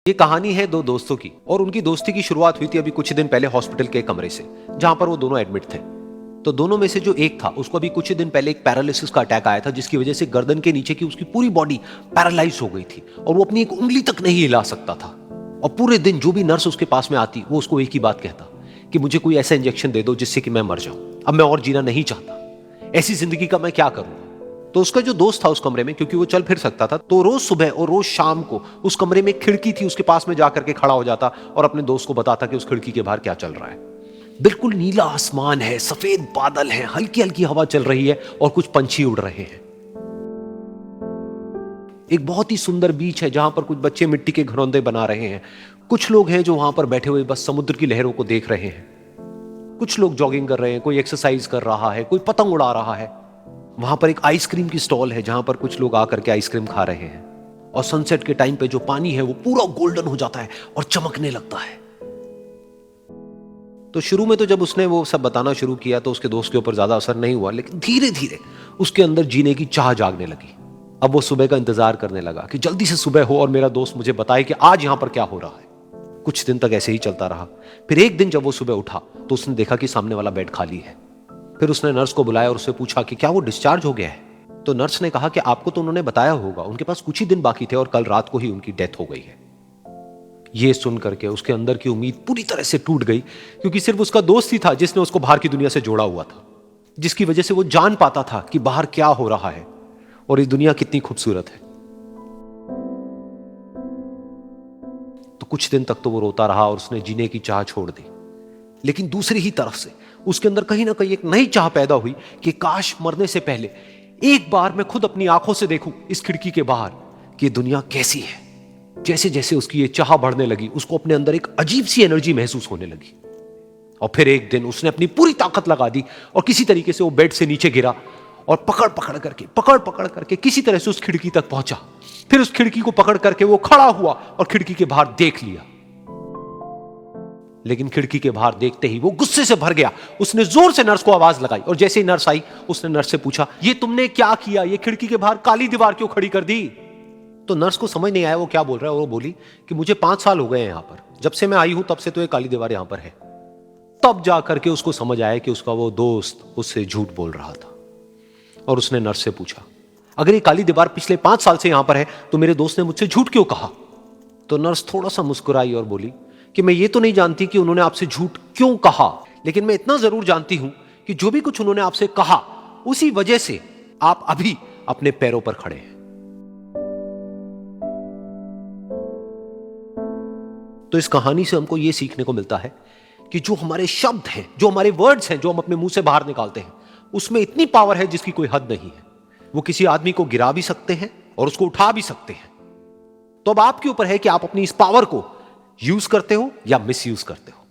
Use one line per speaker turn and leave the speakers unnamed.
ये कहानी है दो दोस्तों की और उनकी दोस्ती की शुरुआत हुई थी अभी कुछ दिन पहले हॉस्पिटल के कमरे से, जहां पर वो दोनों एडमिट थे। तो दोनों में से जो एक था उसको अभी कुछ दिन पहले एक पैरालिसिस का अटैक आया था, जिसकी वजह से गर्दन के नीचे की उसकी पूरी बॉडी पैरालाइज हो गई थी और वो अपनी एक उंगली तक नहीं हिला सकता था। और पूरे दिन जो भी नर्स उसके पास में आती वो उसको एक ही बात कहता कि मुझे कोई ऐसा इंजेक्शन दे दो जिससे कि मैं मर जाऊं, अब मैं और जीना नहीं चाहता, ऐसी जिंदगी का मैं क्या करूंगा। तो उसका जो दोस्त था उस कमरे में, क्योंकि वो चल फिर सकता था, तो रोज सुबह और रोज शाम को उस कमरे में एक खिड़की थी, उसके पास में जाकर के खड़ा हो जाता और अपने दोस्त को बताता कि उस खिड़की के बाहर क्या चल रहा है। बिल्कुल नीला आसमान है, सफेद बादल है, हल्की हल्की हवा चल रही है और कुछ पंछी उड़ रहे हैं। एक बहुत ही सुंदर बीच है जहां पर कुछ बच्चे मिट्टी के घरौंदे बना रहे हैं। कुछ लोग हैं जो वहां पर बैठे हुए बस समुद्र की लहरों को देख रहे हैं। कुछ लोग जॉगिंग कर रहे हैं, कोई एक्सरसाइज कर रहा है, कोई पतंग उड़ा रहा है। वहां पर एक आइसक्रीम की स्टॉल है जहां पर कुछ लोग आकर के आइसक्रीम खा रहे हैं। और सनसेट के टाइम पे जो पानी है वो पूरा गोल्डन हो जाता है और चमकने लगता है। तो शुरू में तो जब उसने वो सब बताना शुरू किया तो उसके दोस्त के ऊपर ज्यादा असर नहीं हुआ, लेकिन धीरे धीरे उसके अंदर जीने की चाह जागने लगी। अब वो सुबह का इंतजार करने लगा कि जल्दी से सुबह हो और मेरा दोस्त मुझे बताए कि आज यहां पर क्या हो रहा है। कुछ दिन तक ऐसे ही चलता रहा। फिर एक दिन जब वो सुबह उठा तो उसने देखा कि सामने वाला बेड खाली है। फिर उसने नर्स को बुलाया और उससे पूछा कि क्या वो डिस्चार्ज हो गया है। तो नर्स ने कहा कि आपको तो उन्होंने बताया होगा, उनके पास कुछ ही दिन बाकी थे और कल रात को ही उनकी डेथ हो गई है। ये सुन करके उसके अंदर की उम्मीद पूरी तरह से टूट गई, क्योंकि सिर्फ उसका दोस्त ही था जिसने उसको बाहर की दुनिया से जोड़ा हुआ था, जिसकी वजह से वो जान पाता था कि बाहर क्या हो रहा है और ये दुनिया कितनी खूबसूरत है। तो कुछ दिन तक तो वो रोता रहा और उसने जीने की चाह छोड़ दी। लेकिन दूसरी ही तरफ से उसके अंदर कहीं ना कहीं एक नई चाह पैदा हुई कि काश मरने से पहले एक बार मैं खुद अपनी आंखों से देखूं इस खिड़की के बाहर कि दुनिया कैसी है। जैसे जैसे उसकी ये चाह बढ़ने लगी, उसको अपने अंदर एक अजीब सी एनर्जी महसूस होने लगी। और फिर एक दिन उसने अपनी पूरी ताकत लगा दी और किसी तरीके से वो बेड से नीचे गिरा और पकड़ पकड़ करके किसी तरह से उस खिड़की तक पहुंचा। फिर उस खिड़की को पकड़ करके वो खड़ा हुआ और खिड़की के बाहर देख लिया। लेकिन खिड़की के बाहर देखते ही वो गुस्से से भर गया। उसने जोर से नर्स को आवाज लगाई और जैसे ही नर्स आई उसने नर्स से पूछा, ये तुमने क्या किया, ये खिड़की के बाहर काली दीवार क्यों खड़ी कर दी। तो नर्स को समझ नहीं आया वो क्या बोल रहा है और वो बोली कि मुझे 5 साल हो गए हैं यहां पर, जब से मैं आई हूं तब से तो ये काली दीवार यहां पर है। तब जाकर के उसको समझ आया कि उसका वो दोस्त उससे झूठ बोल रहा था। और उसने नर्स से पूछा, अगर ये काली दीवार पिछले 5 साल से यहां पर है तो मेरे दोस्त ने मुझसे झूठ क्यों कहा। तो नर्स थोड़ा सा मुस्कुराई और बोली कि मैं ये तो नहीं जानती कि उन्होंने आपसे झूठ क्यों कहा, लेकिन मैं इतना जरूर जानती हूं कि जो भी कुछ उन्होंने आपसे कहा उसी वजह से आप अभी अपने पैरों पर खड़े हैं। तो इस कहानी से हमको यह सीखने को मिलता है कि जो हमारे शब्द हैं, जो हमारे वर्ड्स हैं, जो हम अपने मुंह से बाहर निकालते हैं, उसमें इतनी पावर है जिसकी कोई हद नहीं है। वो किसी आदमी को गिरा भी सकते हैं और उसको उठा भी सकते हैं। तो अब आपके ऊपर है कि आप अपनी इस पावर को यूज करते हो या मिस यूज करते हो।